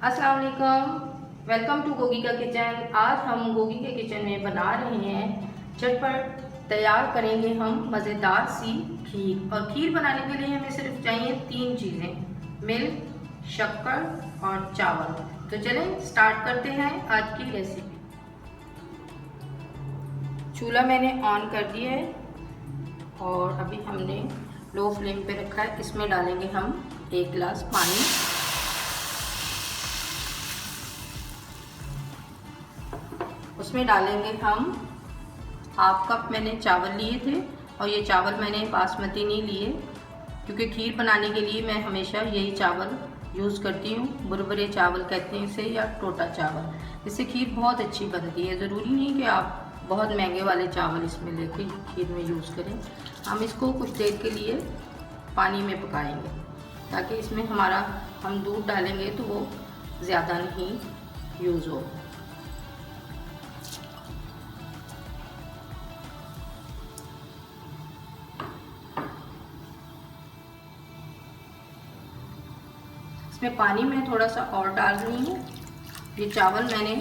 अस्सलाम वालेकुम, welcome to Gogi का किचन। आज हम गोगी के किचन में बना रहे हैं झटपट तैयार करेंगे हम मज़ेदार सी खीर। और खीर बनाने के लिए हमें सिर्फ चाहिए 3 चीज़ें, मिल्क, शक्कर और चावल। तो चलें स्टार्ट करते हैं आज की रेसिपी। चूल्हा मैंने ऑन कर दिया है और अभी हमने लो फ्लेम पे रखा है। इसमें डालेंगे हम 1 गिलास पानी। उसमें डालेंगे हम हाफ कप मैंने चावल लिए थे और ये चावल मैंने बासमती नहीं लिए, क्योंकि खीर बनाने के लिए मैं हमेशा यही चावल यूज़ करती हूँ। बुरबुरे चावल कहते हैं इसे, या टोटा चावल। इससे खीर बहुत अच्छी बनती है। ज़रूरी नहीं कि आप बहुत महंगे वाले चावल इसमें लेके खीर में यूज़ करें। हम इसको कुछ देर के लिए पानी में पकाएंगे ताकि इसमें हम दूध डालेंगे तो वो ज़्यादा नहीं यूज़ हो। इसमें पानी में थोड़ा सा और डाल रही हूँ। ये चावल मैंने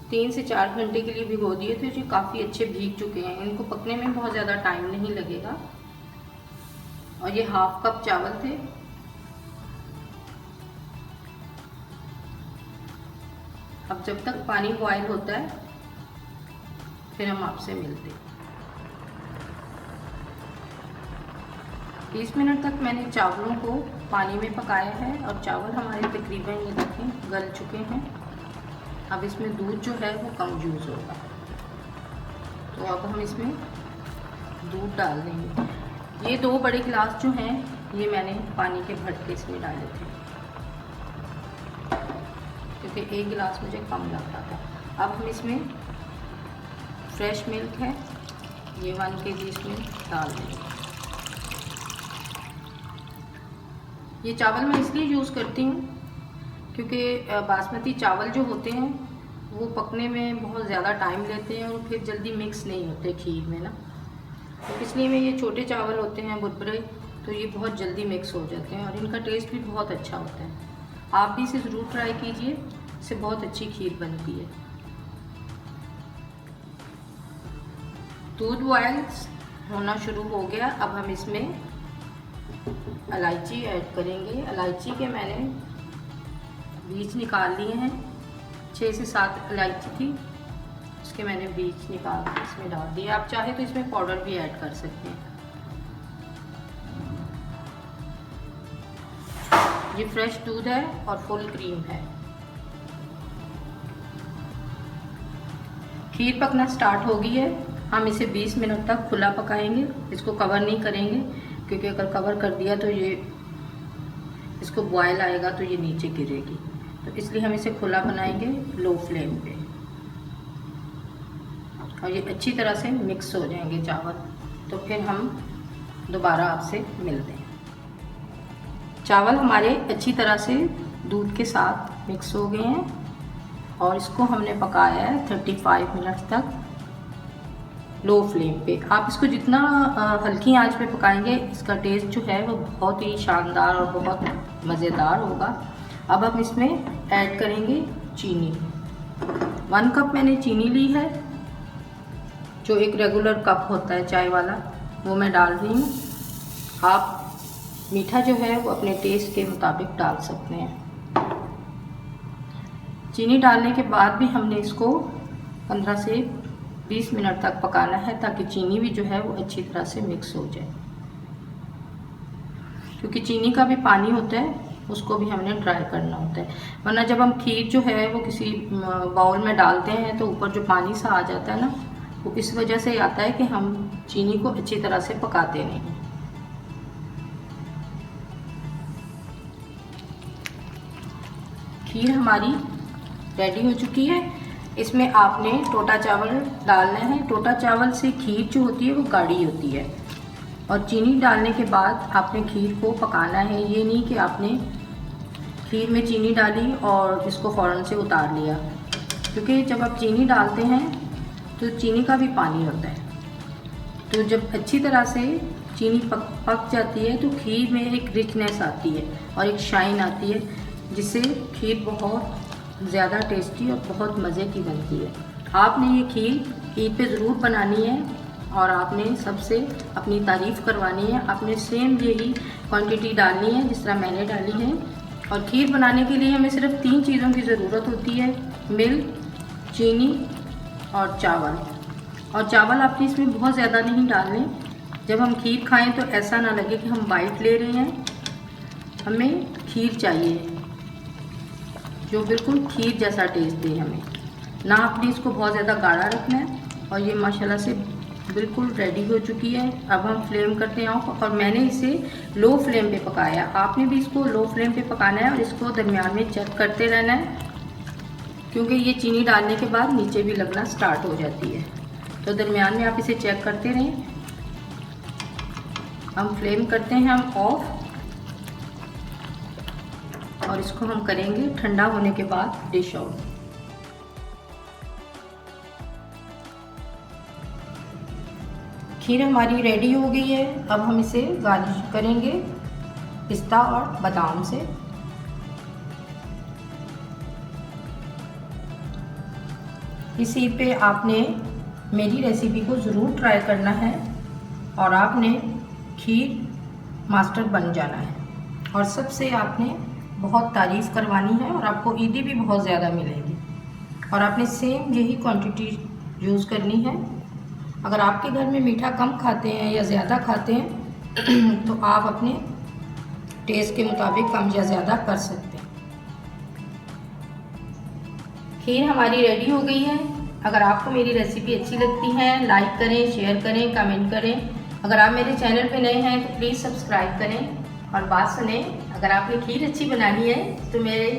3 से 4 घंटे के लिए भिगो दिए थे, जो काफ़ी अच्छे भीग चुके हैं। इनको पकने में बहुत ज़्यादा टाइम नहीं लगेगा। और ये हाफ कप चावल थे। अब जब तक पानी बॉयल होता है फिर हम आपसे मिलते हैं। 20 मिनट तक मैंने चावलों को पानी में पकाया है और चावल हमारे तकरीबन ये देखें गल चुके हैं। अब इसमें दूध जो है वो कम यूज़ होगा, तो अब हम इसमें दूध डाल देंगे। ये 2 बड़े गिलास जो हैं ये मैंने पानी के भर के इसमें डाले थे, क्योंकि 1 गिलास मुझे कम लग रहा था। अब हम इसमें फ्रेश मिल्क है, ये 1 kg इसमें डाल देंगे। ये चावल मैं इसलिए यूज़ करती हूँ क्योंकि बासमती चावल जो होते हैं वो पकने में बहुत ज़्यादा टाइम लेते हैं और फिर जल्दी मिक्स नहीं होते खीर में ना, तो इसलिए मैं ये छोटे चावल होते हैं बुरबुरे, तो ये बहुत जल्दी मिक्स हो जाते हैं और इनका टेस्ट भी बहुत अच्छा होता है। आप भी इसे ज़रूर ट्राई कीजिए, इससे बहुत अच्छी खीर बनती है। दूध बॉयल होना शुरू हो गया। अब हम इसमें इलायची ऐड करेंगे। इलायची के मैंने बीज निकाल लिए हैं। 6 से 7 इलायची थी, उसके मैंने बीज निकाल के इसमें डाल दिए। आप चाहे तो इसमें पाउडर भी ऐड कर सकते हैं। ये फ्रेश दूध है और फुल क्रीम है। खीर पकना स्टार्ट हो गई है। हम इसे 20 मिनट तक खुला पकाएंगे। इसको कवर नहीं करेंगे, क्योंकि अगर कवर कर दिया तो ये इसको बॉयल आएगा तो ये नीचे गिरेगी, तो इसलिए हम इसे खुला बनाएंगे लो फ्लेम पे। और ये अच्छी तरह से मिक्स हो जाएंगे चावल, तो फिर हम दोबारा आपसे मिलते हैं। चावल हमारे अच्छी तरह से दूध के साथ मिक्स हो गए हैं और इसको हमने पकाया है 35 मिनट तक लो फ्लेम पे। आप इसको जितना हल्की आंच पे पकाएंगे इसका टेस्ट जो है वो बहुत ही शानदार और बहुत मज़ेदार होगा। अब हम इसमें ऐड करेंगे चीनी। 1 कप मैंने चीनी ली है, जो एक रेगुलर कप होता है चाय वाला, वो मैं डाल रही हूँ। आप मीठा जो है वो अपने टेस्ट के मुताबिक डाल सकते हैं। चीनी डालने के बाद भी हमने इसको 15 से 20 मिनट तक पकाना है, ताकि चीनी भी जो है वो अच्छी तरह से मिक्स हो जाए, क्योंकि चीनी का भी पानी होता है, उसको भी हमने ड्राई करना होता है। वरना जब हम खीर जो है वो किसी बाउल में डालते हैं तो ऊपर जो पानी सा आ जाता है ना, वो इस वजह से आता है कि हम चीनी को अच्छी तरह से पकाते नहीं। खीर हमारी रेडी हो चुकी है। इसमें आपने टोटा चावल डालना है। टोटा चावल से खीर जो होती है वो गाढ़ी होती है। और चीनी डालने के बाद आपने खीर को पकाना है। ये नहीं कि आपने खीर में चीनी डाली और इसको फ़ौरन से उतार लिया, क्योंकि जब आप चीनी डालते हैं तो चीनी का भी पानी होता है। तो जब अच्छी तरह से चीनी पक जाती है तो खीर में एक रिचनेस आती है और एक शाइन आती है। जिससे खीर बहुत ज़्यादा टेस्टी और बहुत मज़े की बनती है। आपने ये खीर ईद पे ज़रूर बनानी है और आपने सबसे अपनी तारीफ़ करवानी है। आपने सेम यही क्वांटिटी डालनी है जिस तरह मैंने डाली है। और खीर बनाने के लिए हमें सिर्फ 3 चीज़ों की ज़रूरत होती है, मिल्क, चीनी और चावल। और चावल आपने इसमें बहुत ज़्यादा नहीं डालने। जब हम खीर खाएं तो ऐसा ना लगे कि हम बाइट ले रहे हैं। हमें खीर चाहिए जो बिल्कुल खीर जैसा टेस्ट दे हमें, ना आपने इसको बहुत ज़्यादा गाढ़ा रखना है। और ये माशाल्लाह से बिल्कुल रेडी हो चुकी है। अब हम फ्लेम करते हैं ऑफ, और मैंने इसे लो फ्लेम पे पकाया। आपने भी इसको लो फ्लेम पे पकाना है और इसको दरमियान में चेक करते रहना है, क्योंकि ये चीनी डालने के बाद नीचे भी लगना स्टार्ट हो जाती है। तो दरमियान में आप इसे चेक करते रहें। हम फ्लेम करते हैं हम ऑफ, और इसको हम करेंगे ठंडा होने के बाद डिश आउट। खीर हमारी रेडी हो गई है। अब हम इसे गार्निश करेंगे पिस्ता और बादाम से। इस ईद पे आपने मेरी रेसिपी को ज़रूर ट्राई करना है और आपने खीर मास्टर बन जाना है और सबसे आपने बहुत तारीफ़ करवानी है और आपको ईदी भी बहुत ज़्यादा मिलेगी। और आपने सेम यही क्वांटिटी यूज़ करनी है। अगर आपके घर में मीठा कम खाते हैं या ज़्यादा खाते हैं तो आप अपने टेस्ट के मुताबिक कम या ज़्यादा कर सकते हैं। खीर हमारी रेडी हो गई है। अगर आपको मेरी रेसिपी अच्छी लगती है, लाइक करें, शेयर करें, कमेंट करें। अगर आप मेरे चैनल पे नए हैं तो प्लीज़ सब्सक्राइब करें। और बात सुने, अगर आपने खीर अच्छी बनानी है तो मेरे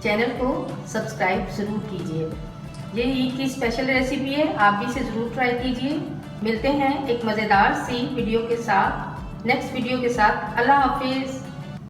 चैनल को सब्सक्राइब ज़रूर कीजिए। ये ईद की स्पेशल रेसिपी है, आप भी इसे ज़रूर ट्राई कीजिए। मिलते हैं एक मज़ेदार सी वीडियो के साथ, नेक्स्ट वीडियो के साथ। अल्लाह हाफिज़।